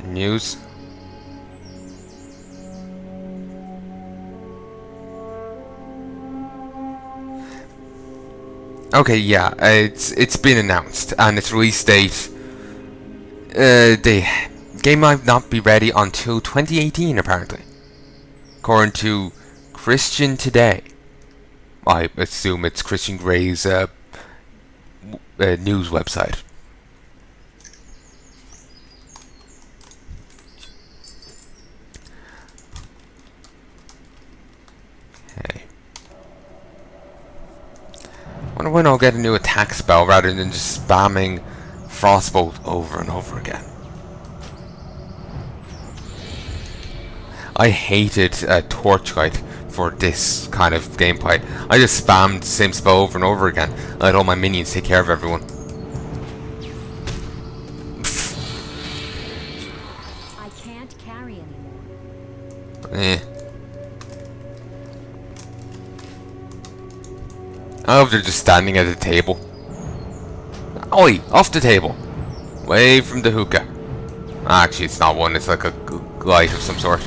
News. Okay, yeah, it's been announced, and its release date. The game might not be ready until 2018, apparently, according to Christian Today. I assume it's Christian Gray's news website. Okay. Wonder when I'll get a new attack spell rather than just spamming Frostbolt over and over again. I hated Torchlight for this kind of gameplay. I just spammed the same spell over and over again. I let all my minions take care of everyone. I can't carry anymore. Eh. I love they're just standing at the table. Oi! Off the table! Away from the hookah. Actually, it's not one, it's like a light of some sort.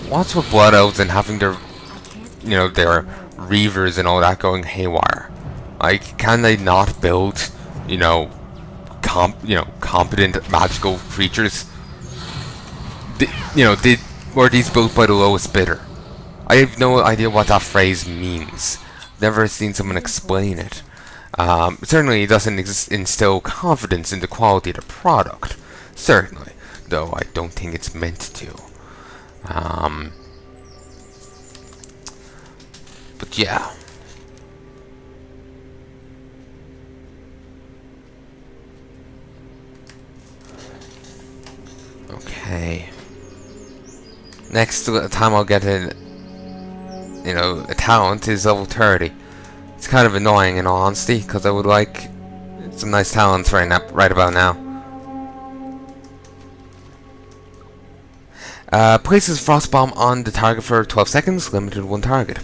What's with Blood Elves and having their, their Reavers and all that going haywire? Like, can they not build, competent magical creatures? Were these built by the lowest bidder? I have no idea what that phrase means. Never seen someone explain it. Certainly, it doesn't instill confidence in the quality of the product. Certainly, though I don't think it's meant to. But yeah. Okay. Next time I'll get a talent is level 30. It's kind of annoying in all honesty, because I would like some nice talents right about now. Places Frost Bomb on the target for 12 seconds, limited to one target.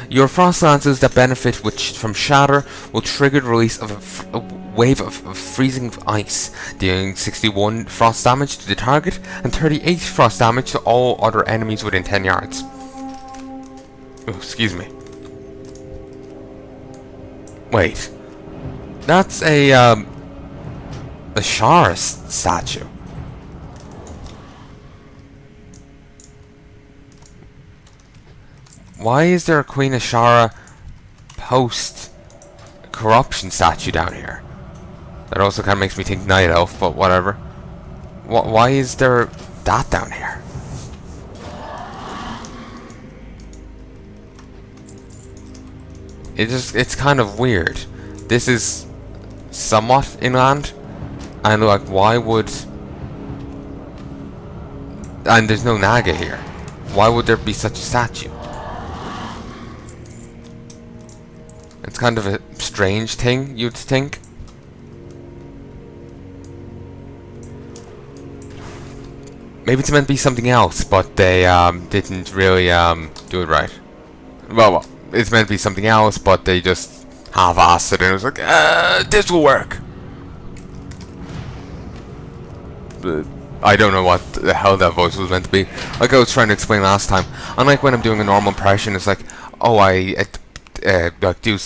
Your Frost Lances that benefit from Shatter will trigger the release of a wave of freezing ice, dealing 61 frost damage to the target and 38 frost damage to all other enemies within 10 yards. Oh, excuse me. Wait. That's a Shara statue. Why is there a Queen Ashara post-corruption statue down here? That also kind of makes me think Night Elf, but whatever. Why is there that down here? It's kind of weird. This is somewhat inland, and like, why would... And there's no Naga here. Why would there be such a statue? It's kind of a strange thing, you'd think. Maybe it's meant to be something else, but they didn't really do it right. Well, it's meant to be something else, but they just half-assed it, and it was like, this will work. But I don't know what the hell that voice was meant to be. Like I was trying to explain last time, unlike when I'm doing a normal impression, it's like, oh, like do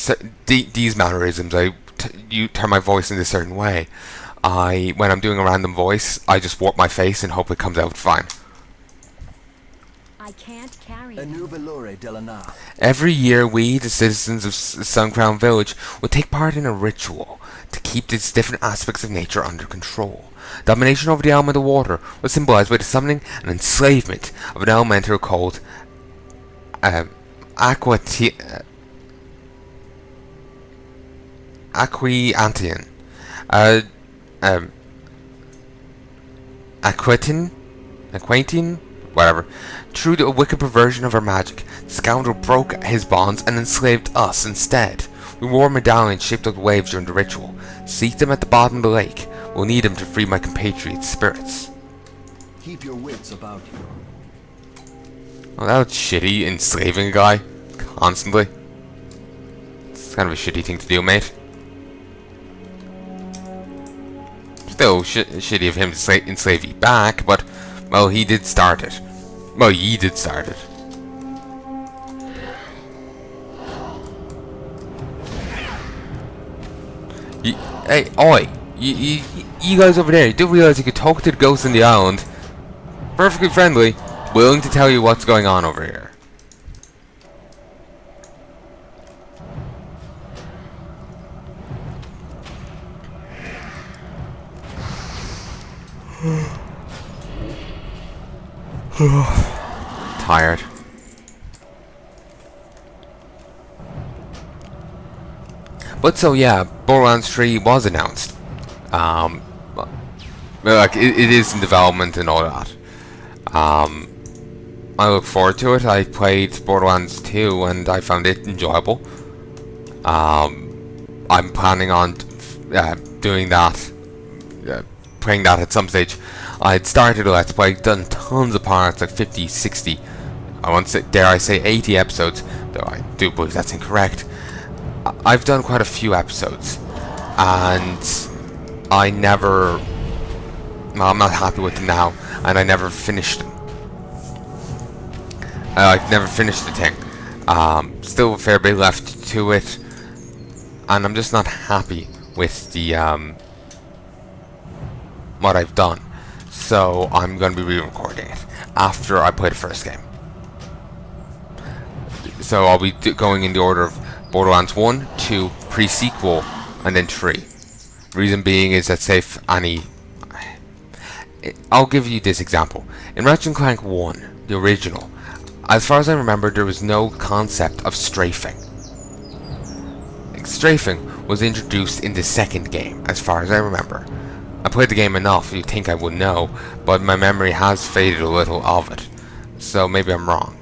these mannerisms. You turn my voice in a certain way. When I'm doing a random voice, I just warp my face and hope it comes out fine. I can't carry. Every year, we, the citizens of Suncrown Village, will take part in a ritual to keep these different aspects of nature under control. Domination over the element of water was symbolized by the summoning and enslavement of an elemental called Aquiantian. Acquainting, whatever. Through a wicked perversion of our magic, the scoundrel broke his bonds and enslaved us instead. We wore medallions shaped like waves during the ritual. Seek them at the bottom of the lake. We'll need them to free my compatriots' spirits. Keep your wits about you. Oh, that was shitty, enslaving a guy constantly. It's kind of a shitty thing to do, mate. Still shitty of him to enslave you back, but, well, he did start it. Well, ye did start it. Hey, oi! You guys over there, you do realize you could talk to the ghosts in the island. Perfectly friendly, willing to tell you what's going on over here. Tired. But so yeah, Borderlands 3 was announced. Like it is in development and all that. I look forward to it. I played Borderlands 2 and I found it enjoyable. I'm planning on doing that, playing that at some stage. I'd started a Let's Play, done tons of parts, like 50, 60, I want to say, dare I say 80 episodes, though I do believe that's incorrect. I've done quite a few episodes, and I never, well, I'm not happy with them now, and I never finished them. I've never finished the thing. Still a fair bit left to it, and I'm just not happy with the, what I've done. So I'm going to be re-recording it after I play the first game. So I'll be going in the order of Borderlands 1, 2, pre-sequel, and then 3. Reason being is that, say if any... I'll give you this example. In Ratchet & Clank 1, the original, as far as I remember, there was no concept of strafing. Strafing was introduced in the second game, as far as I remember. I played the game enough, you'd think I would know, but my memory has faded a little of it. So maybe I'm wrong.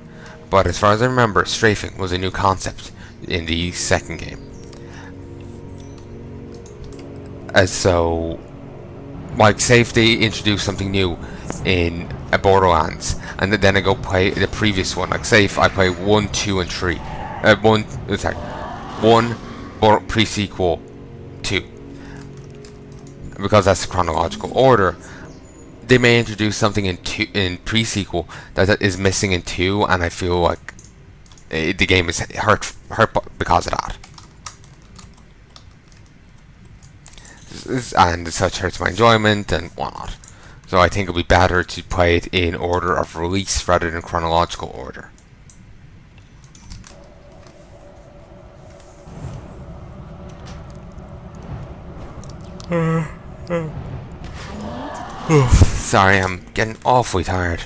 But as far as I remember, strafing was a new concept in the second game. So, like, say if they introduce something new in a Borderlands, and then I go play the previous one, like say if I play 1, 2, and 3. 1 pre-sequel, 2. Because that's the chronological order, they may introduce something in pre-sequel that is missing in 2, and I feel like the game is hurt because of that. And such hurts my enjoyment and whatnot. So I think it'll be better to play it in order of release rather than chronological order. Sorry, I'm getting awfully tired.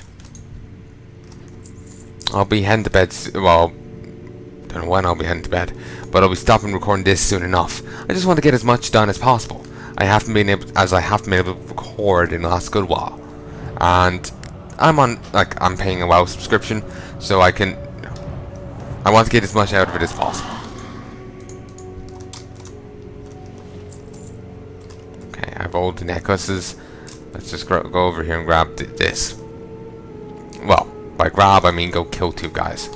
I'll be heading to bed, well, don't know when I'll be heading to bed, but I'll be stopping recording this soon enough. I just want to get as much done as possible. I haven't been able to record in the last good while. And I'm paying a WoW subscription, so I can, I want to get as much out of it as possible. Okay, I have all the necklaces. Let's just go over here and grab this. Well, by grab I mean go kill 2 guys.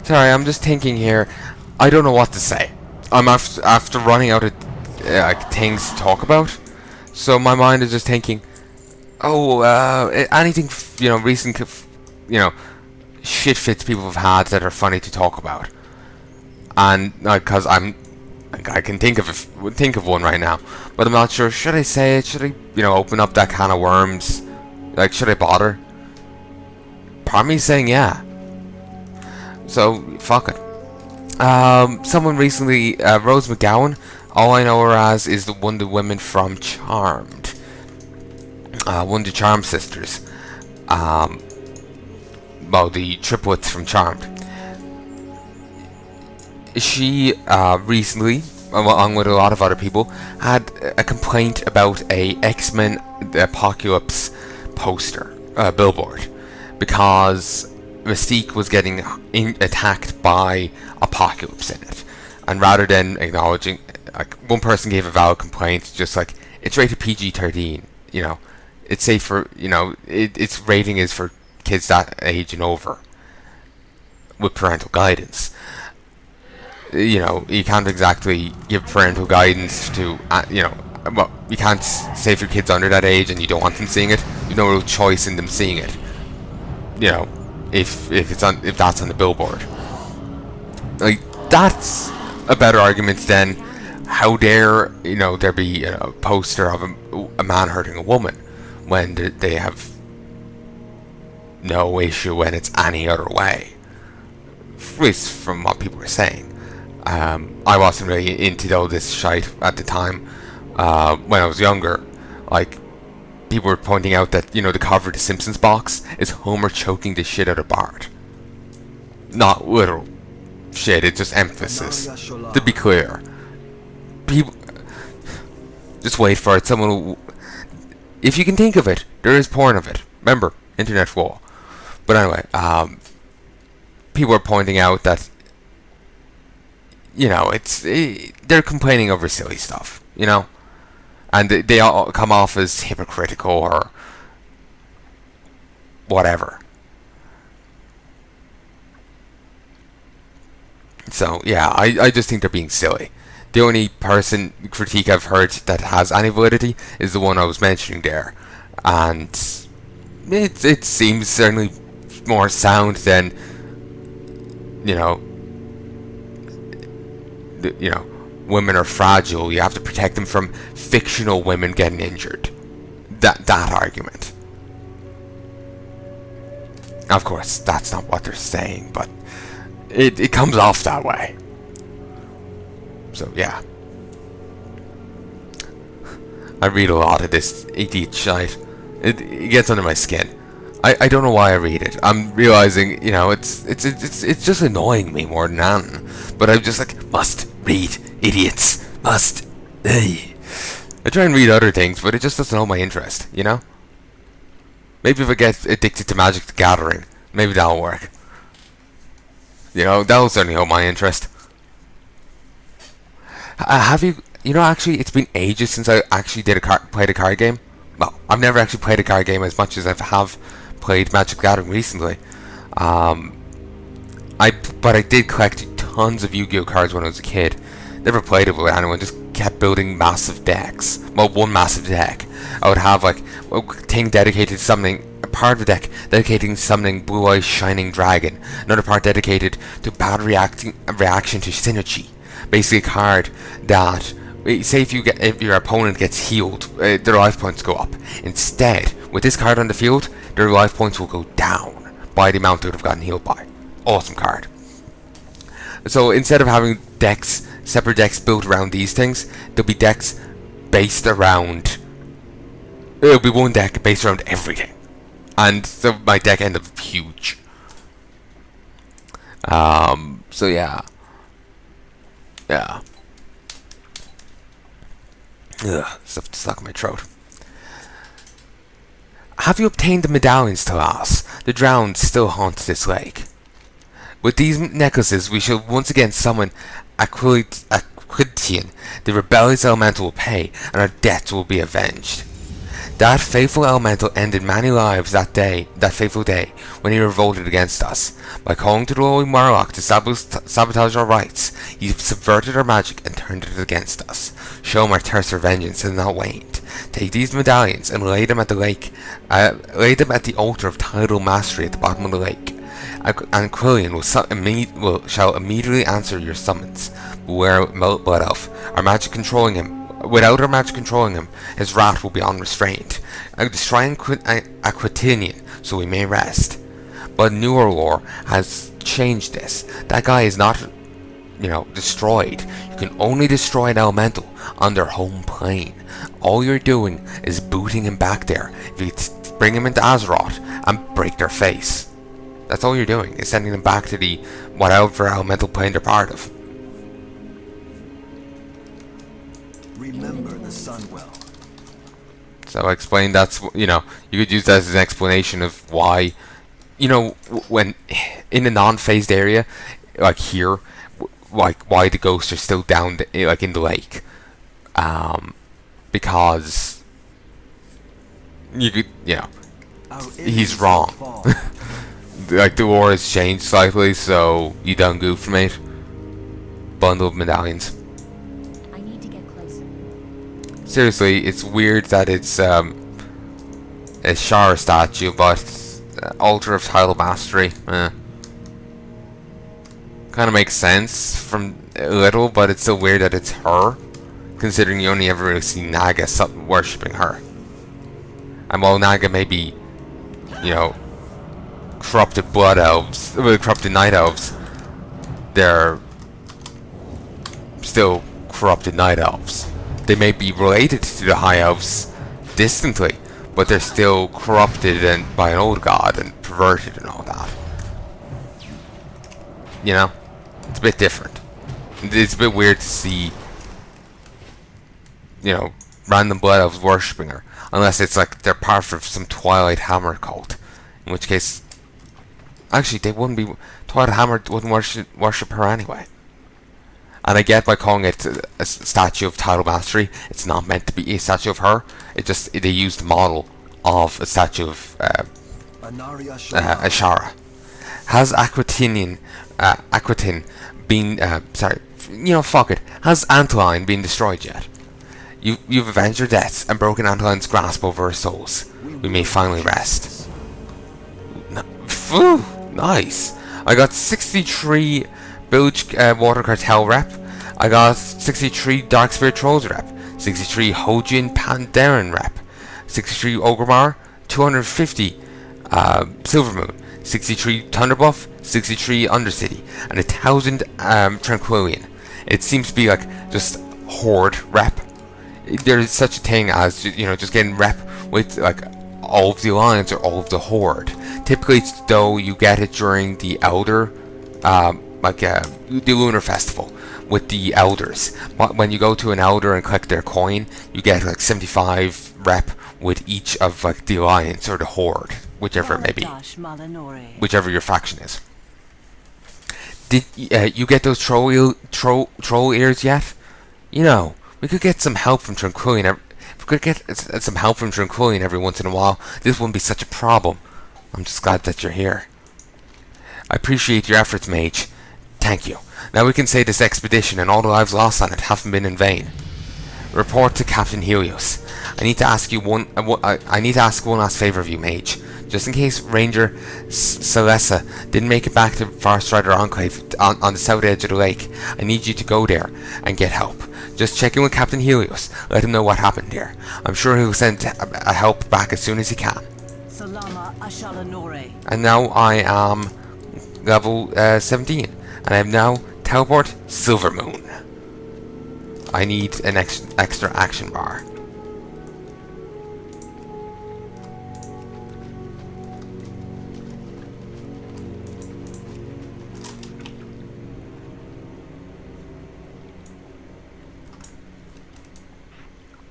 Sorry, I'm just thinking here. I don't know what to say. I'm after running out of things to talk about. So my mind is just thinking, oh, anything, recent, shit fits people have had that are funny to talk about. And because I can think of one right now, but I'm not sure. Should I say it? Should I, open up that can of worms? Like, should I bother? Part of me is saying yeah. So fuck it. Someone recently, Rose McGowan. All I know her as is the Wonder Woman from Charmed. One of the Charmed sisters. Well, the triplets from Charmed. She recently along with a lot of other people, had a complaint about a X-Men Apocalypse poster, billboard, because Mystique was getting attacked by Apocalypse in it, and rather than acknowledging, like, one person gave a valid complaint, just like, it's rated PG-13, you know, it's safe for, you know, its rating is for kids that age and over, with parental guidance. You know, you can't exactly give parental guidance to, you know, well, you can't say if your kid's under that age and you don't want them seeing it, you've no real choice in them seeing it. You know, if that's on the billboard. Like, that's a better argument than how dare, you know, there be a poster of a man hurting a woman when they have no issue when it's any other way. At least from what people were saying. I wasn't really into all this shite at the time. When I was younger, like, people were pointing out that, you know, the cover of the Simpsons box is Homer choking the shit out of Bart. Not literal shit, it's just emphasis. To be clear, people, just wait for it. Someone will, if you can think of it, there is porn of it. Remember, internet wall. But anyway, people are pointing out that, you know, they're complaining over silly stuff, you know, and they all come off as hypocritical or whatever. So yeah, I just think they're being silly. The only critique I've heard that has any validity is the one I was mentioning there, and it seems certainly more sound than, you know, women are fragile, you have to protect them from fictional women getting injured. That argument. Of course, that's not what they're saying, but it comes off that way. So yeah, I read a lot of this idiot shite. It gets under my skin. I don't know why I read it. I'm realizing, you know, it's just annoying me more than anything. But I'm just like, must read, idiots, must. Ey. I try and read other things, but it just doesn't hold my interest, you know? Maybe if I get addicted to Magic the Gathering, maybe that'll work. You know, that'll certainly hold my interest. Have you, you know, actually, it's been ages since I actually played a card game. Well, I've never actually played a card game as much as I have played Magic the Gathering recently. But I did collect tons of Yu-Gi-Oh cards when I was a kid. Never played it with anyone, just kept building massive decks. Well, one massive deck. I would have like a thing dedicated to summoning, a part of the deck dedicated to summoning Blue Eyes Shining Dragon, another part dedicated to bad reaction to Synergy. Basically a card that, say if your opponent gets healed, their life points go up. Instead, with this card on the field, their life points will go down by the amount they would have gotten healed by. Awesome card. So instead of having separate decks built around these things, there'll be decks based around, it'll be one deck based around everything. And so my deck ended up huge. So yeah. Yeah. Ugh, stuff stuck in my throat. Have you obtained the medallions, Thalas? The drowned still haunt this lake. With these necklaces, we shall once again summon Aquitian. The rebellious elemental will pay, and our debts will be avenged. That faithful elemental ended many lives that fateful day, when he revolted against us. By calling to the Holy Marlock to sabotage our rights, he subverted our magic and turned it against us. Show him our thirst for vengeance has not waned. Take these medallions and lay them at the lake, lay them at the altar of tidal mastery at the bottom of the lake. And Quillian shall immediately answer your summons. Beware Blood Elf, our magic controlling him. Without our magic controlling him, his wrath will be unrestrained. Destroy Aquitinian, so we may rest. But newer lore has changed this. That guy is not, you know, destroyed. You can only destroy an elemental on their home plane. All you're doing is booting him back there. If you bring him into Azeroth and break their face. That's all you're doing, is sending them back to the whatever elemental plane they're part of. Remember the sun well. So I explained that's, you know, you could use that as an explanation of why, you know, when in a non-phased area, like here, like why the ghosts are still down, like in the lake, because you could, you know, Our he's enemies wrong. will fall. Like the war has changed slightly, so you done goof, mate. Bundle of medallions. I need to get closer. Seriously, it's weird that it's a Shara statue, but altar of title mastery. Kind of makes sense from a little, but it's still weird that it's her, considering you only ever really see Naga worshipping her. And while Naga may be, you know, corrupted blood elves, corrupted night elves, they're still corrupted night elves. They may be related to the high elves distantly, but they're still corrupted and by an old god and perverted and all that. You know, it's a bit different. It's a bit weird to see, you know, random blood elves worshipping her, unless it's like they're part of some Twilight Hammer cult, in which case, actually, they wouldn't be. Twilight Hammer wouldn't worship her anyway. And I get by calling it a statue of title mastery, it's not meant to be a statue of her. They used the model of a statue of Ashara. Has Aquitanian, Aquitin been, sorry, you know, fuck it. Has Anteline been destroyed yet? You've avenged her deaths and broken Anteline's grasp over her souls. We may finally rest. Phew, nice. I got 63 Bilge Water Cartel rep. I got 63 Dark Spirit Trolls rep. 63 Hojin Pandaren rep. 63 Ogremar. 250 Silvermoon. 63 Thunderbuff. 63 Undercity. And 1,000 Tranquillian. It seems to be like just Horde rep. There's such a thing as, you know, just getting rep with like all of the Alliance or all of the Horde. Typically, it's though you get it during the Elder, the Lunar Festival with the Elders. But when you go to an Elder and collect their coin, you get like 75 rep with each of like the Alliance or the Horde, whichever it may be, whichever your faction is. Did you get those troll ears yet? You know, we could get some help from Tranquillian. If we could get some help from Tranquillian every once in a while, this wouldn't be such a problem. I'm just glad that you're here. I appreciate your efforts, mage. Thank you. Now we can say this expedition and all the lives lost on it haven't been in vain. Report to Captain Helios. I need to ask one last favor of you, mage. Just in case Ranger Celessa didn't make it back to Farstrider Enclave on the south edge of the lake, I need you to go there and get help. Just check in with Captain Helios. Let him know what happened here. I'm sure he'll send a help back as soon as he can. And now I am level 17, and I have now teleport Silvermoon. I need an extra action bar.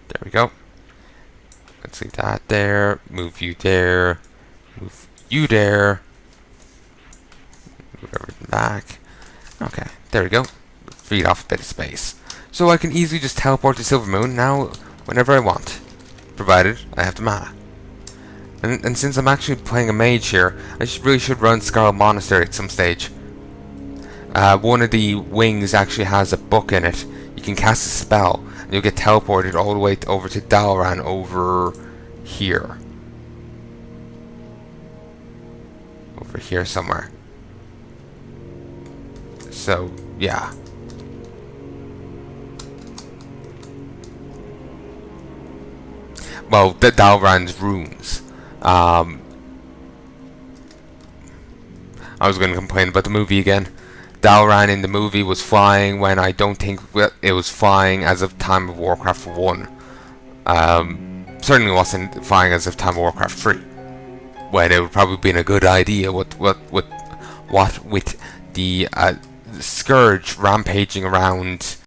There we go. Let's leave that there. Move you there. Move you there. Move everything back. Okay, there we go. Freed off a bit of space. So I can easily just teleport to Silvermoon now whenever I want. Provided I have the mana. And since I'm actually playing a mage here, I really should run Scarlet Monastery at some stage. One of the wings actually has a book in it. You can cast a spell, and you'll get teleported all the way over to Dalran over here. Over here somewhere. So, yeah. Well, the Dalran's runes. I was going to complain about the movie again. Dalran in the movie was flying when I don't think it was flying as of time of Warcraft 1. Certainly wasn't flying as of time of Warcraft 3. When it would probably been a good idea with the Scourge rampaging around